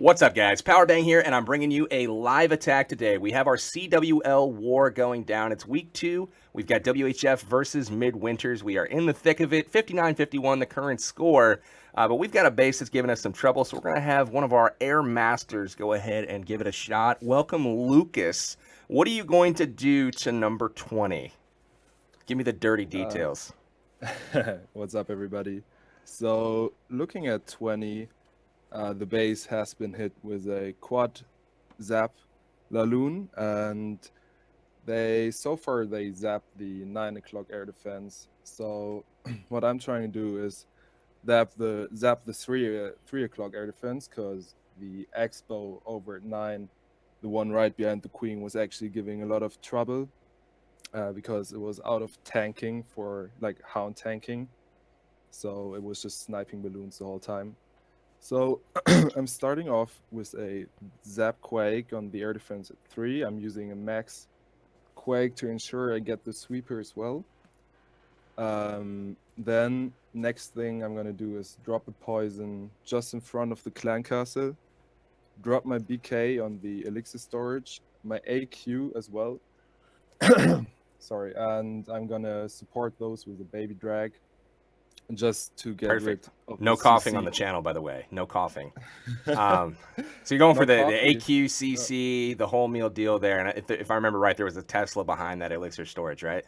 What's up, guys? Powerbang here, and I'm bringing you a live attack today. We have our CWL war going down. It's week 2. We've got WHF versus Midwinters. We are in the thick of it. 59-51, the current score. But we've got a base that's giving us some trouble, so we're going to have one of our Air Masters go ahead and give it a shot. Welcome, Llukas. What are you going to do to number 20? Give me the dirty details. What's up, everybody? So, looking at 20, the base has been hit with a quad zap Laloon, and so far they zapped the 9 o'clock air defense. So, what I'm trying to do is zap the 3 o'clock air defense, because the Expo over at 9, the one right behind the Queen, was actually giving a lot of trouble. Because it was out of tanking for like hound tanking, so it was just sniping balloons the whole time. So I'm starting off with a zap quake on the air defense at 3. I'm using a max quake to ensure I get the sweeper as well. Then next thing I'm gonna do is drop a poison just in front of the clan castle, drop my BK on the elixir storage, my AQ as well. Sorry, and I'm gonna support those with a baby drag just to get Perfect. rid of No the coughing CC. on the channel, by the way. No coughing. So you're going for No the coffee. AQ, CC, the whole meal deal there. And if I remember right, there was a Tesla behind that elixir storage, right?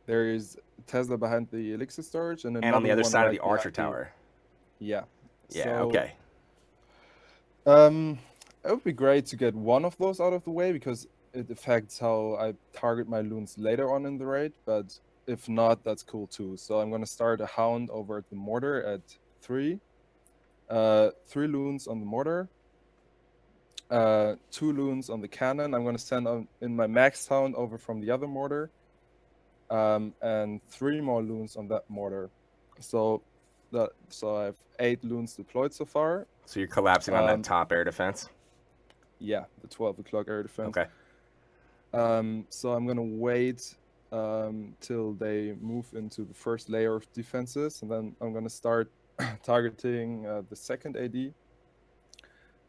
There is Tesla behind the elixir storage and And on the another other one side of right the Archer behind the. Tower. Yeah. Yeah, So okay. it would be great to get one of those out of the way because it affects how I target my loons later on in the raid, but if not, that's cool too. So I'm gonna start a hound over at the mortar at 3. 3 loons on the mortar. 2 loons on the cannon. I'm gonna send in my max hound over from the other mortar. And 3 more loons on that mortar. So I have 8 loons deployed so far. So you're collapsing on that top air defense? Yeah, the 12 o'clock air defense. Okay. So I'm gonna wait till they move into the first layer of defenses, and then I'm gonna start targeting the second AD.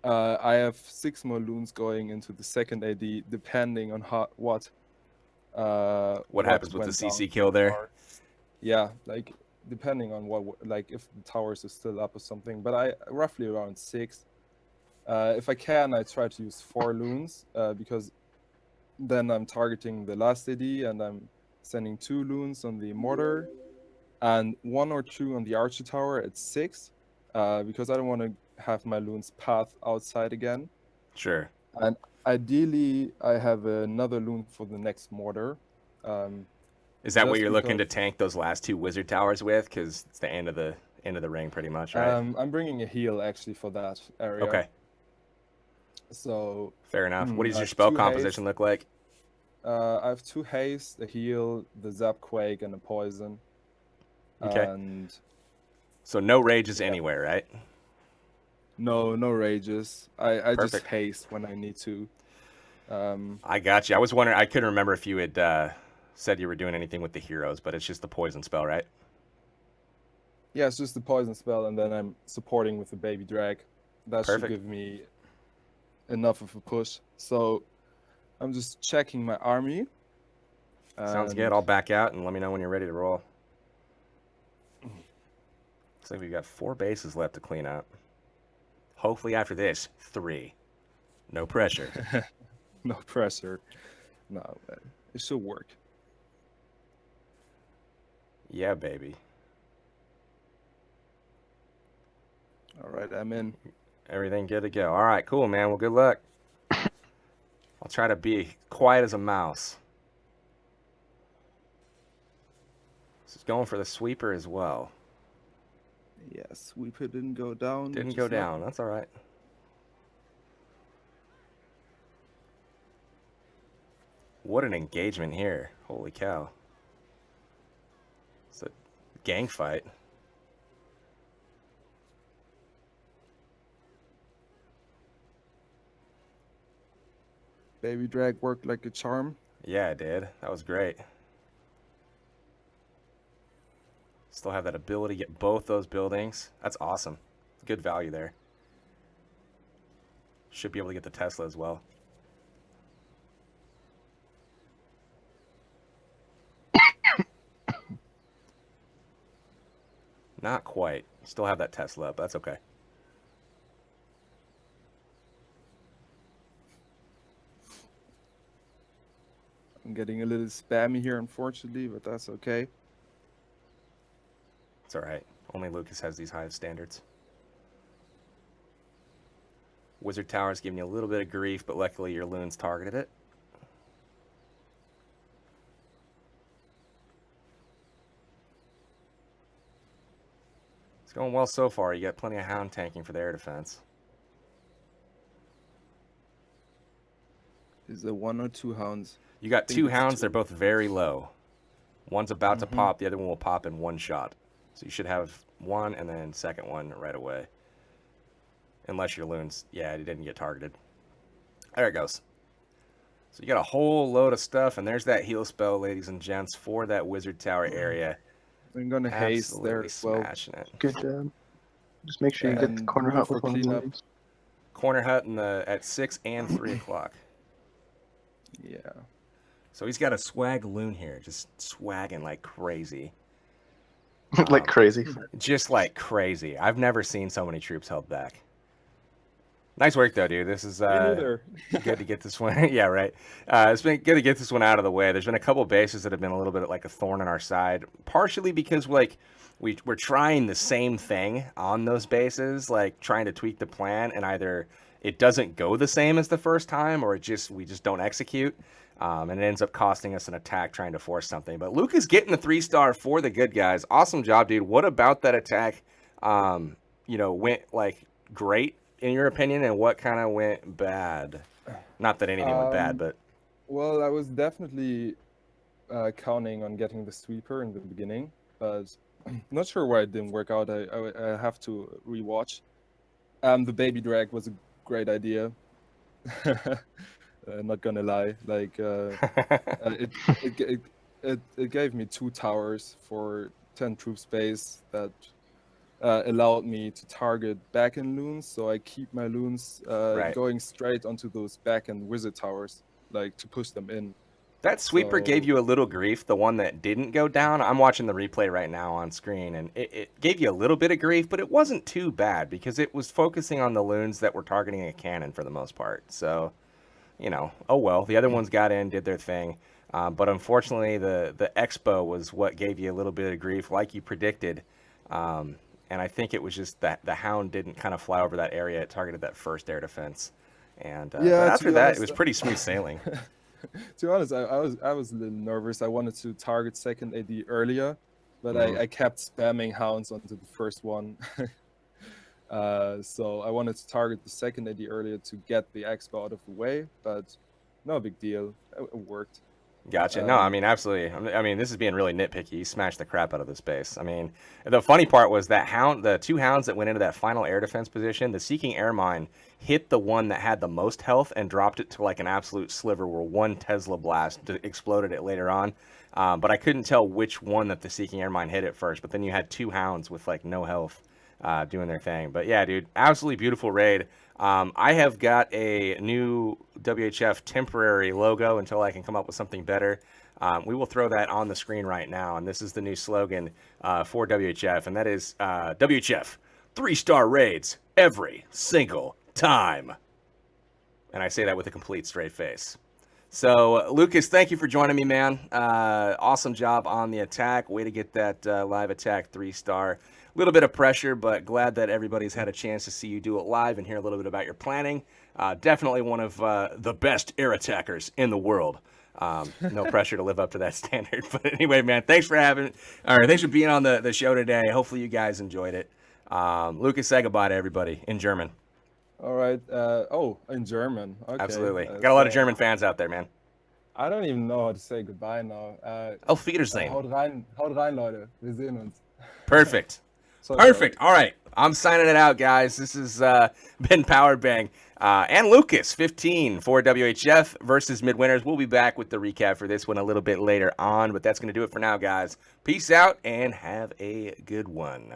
I have 6 more loons going into the second AD, depending on what happens with the went down CC kill so there? far. Yeah, like depending on like if the towers are still up or something. But I roughly around 6. If I can, I try to use 4 loons because then I'm targeting the last AD and I'm sending 2 loons on the mortar and 1 or 2 on the archer tower at 6 because I don't want to have my loons path outside again. Sure. And ideally, I have another loon for the next mortar. Is that what just you're looking to because- tank those last 2 wizard towers with? Because it's the end of the ring pretty much, right? I'm bringing a heal actually for that area. Okay. So Fair enough. What does I your have spell 2 composition haste. look like? I have 2 haste, a heal, the zap quake, and a poison. Okay. And So no rages yeah. anywhere, right? No rages. I just Perfect. haste when I need to. I got you. I was wondering. I couldn't remember if you had said you were doing anything with the heroes, but it's just the poison spell, right? Yeah, it's just the poison spell, and then I'm supporting with the baby drag. That should Perfect. give me enough of a push. So I'm just checking my army. Sounds good. I'll back out and let me know when you're ready to roll. Looks like we've got 4 bases left to clean up. Hopefully after this, 3. No pressure. No pressure. No, it should work. Yeah, baby. All right, I'm in. Everything good to go. All right, cool, man. Well, good luck. I'll try to be quiet as a mouse. This is going for the sweeper as well. Yeah, sweeper didn't go down. Didn't go down. That's all right. What an engagement here. Holy cow. It's a gang fight. Baby drag worked like a charm. Yeah, it did. That was great. Still have that ability to get both those buildings. That's awesome. Good value there. Should be able to get the Tesla as well. Not quite. Still have that Tesla up. That's okay. I'm getting a little spammy here, unfortunately, but that's okay. It's all right. Only Llukas has these high standards. Wizard Tower's giving you a little bit of grief, but luckily your loons targeted it. It's going well so far. You got plenty of hound tanking for the air defense. Is there 1 or 2 hounds? You got think 2 it's hounds. 2. They're both very low. One's about to pop. The other one will pop in 1 shot. So you should have 1 and then second one right away. Unless your loons, yeah, it didn't get targeted. There it goes. So you got a whole load of stuff, and there's that heal spell, ladies and gents, for that Wizard Tower area. I'm going to haste there Absolutely as well. smashing it. Good job. Just make sure you get the And corner room hut for with one of cleanup. those. Corner hut at 6 and 3 o'clock. Yeah. So he's got a swag loon here, just swagging like crazy. Like crazy. Just like crazy. I've never seen so many troops held back. Nice work, though, dude. This is good to get this one. Yeah, right. It's been good to get this one out of the way. There's been a couple bases that have been a little bit like a thorn in our side, partially because we're trying the same thing on those bases, like trying to tweak the plan, and either it doesn't go the same as the first time, or we just don't execute, and it ends up costing us an attack trying to force something. But Llukas getting the 3-star for the good guys. Awesome job, dude. What about that attack? Went like great in your opinion, and what kind of went bad? Not that anything went bad, but Well, I was definitely counting on getting the sweeper in the beginning, but not sure why it didn't work out. I have to rewatch. The baby drag was a great idea. Not gonna lie, like it gave me 2 towers for 10 troop space that allowed me to target back-end loons, so I keep my loons Right. going straight onto those back-end wizard towers, like to push them in. that sweeper gave So- you a little grief, the one that didn't go down. I'm watching the replay right now on screen, and it gave you a little bit of grief, but it wasn't too bad because it was focusing on the loons that were targeting a cannon for the most part. So, oh well. The other ones got in, did their thing. But unfortunately, the expo was what gave you a little bit of grief, like you predicted. And I think it was just that the hound didn't kind of fly over that area. It targeted that first air defense. And but Yeah, to after be that, honest, it was pretty smooth sailing. To be honest, I was a little nervous. I wanted to target second AD earlier, but I kept spamming hounds onto the first one. So I wanted to target the second AD earlier to get the expo out of the way, but no big deal. It worked. Gotcha. No, I mean, absolutely. I mean, this is being really nitpicky. You smashed the crap out of this base. I mean, the funny part was that the 2 hounds that went into that final air defense position, the Seeking Air Mine hit the one that had the most health and dropped it to like an absolute sliver where 1 Tesla blast exploded it later on. But I couldn't tell which one that the Seeking Air Mine hit at first. But then you had 2 hounds with like no health doing their thing. But yeah, dude, absolutely beautiful raid. I have got a new WHF temporary logo until I can come up with something better. We will throw that on the screen right now, and this is the new slogan for WHF, and that is WHF, 3-star raids every single time. And I say that with a complete straight face. So, Llukas, thank you for joining me, man. Awesome job on the attack. Way to get that live attack 3-star. A little bit of pressure, but glad that everybody's had a chance to see you do it live and hear a little bit about your planning. Definitely one of the best air attackers in the world. No pressure to live up to that standard. But anyway, man, thanks for being on the show today. Hopefully you guys enjoyed it. Llukas, say goodbye to everybody in German. All right. In German. Okay. Absolutely. Got a lot of German fans out there, man. I don't even know how to say goodbye now. Auf Wiedersehen. Haut rein, Leute. Wir sehen uns. Perfect. Perfect. All right. I'm signing it out, guys. This has been Powerbang and Llukas15 for WHF versus Midwinters. We'll be back with the recap for this one a little bit later on, but that's going to do it for now, guys. Peace out and have a good one.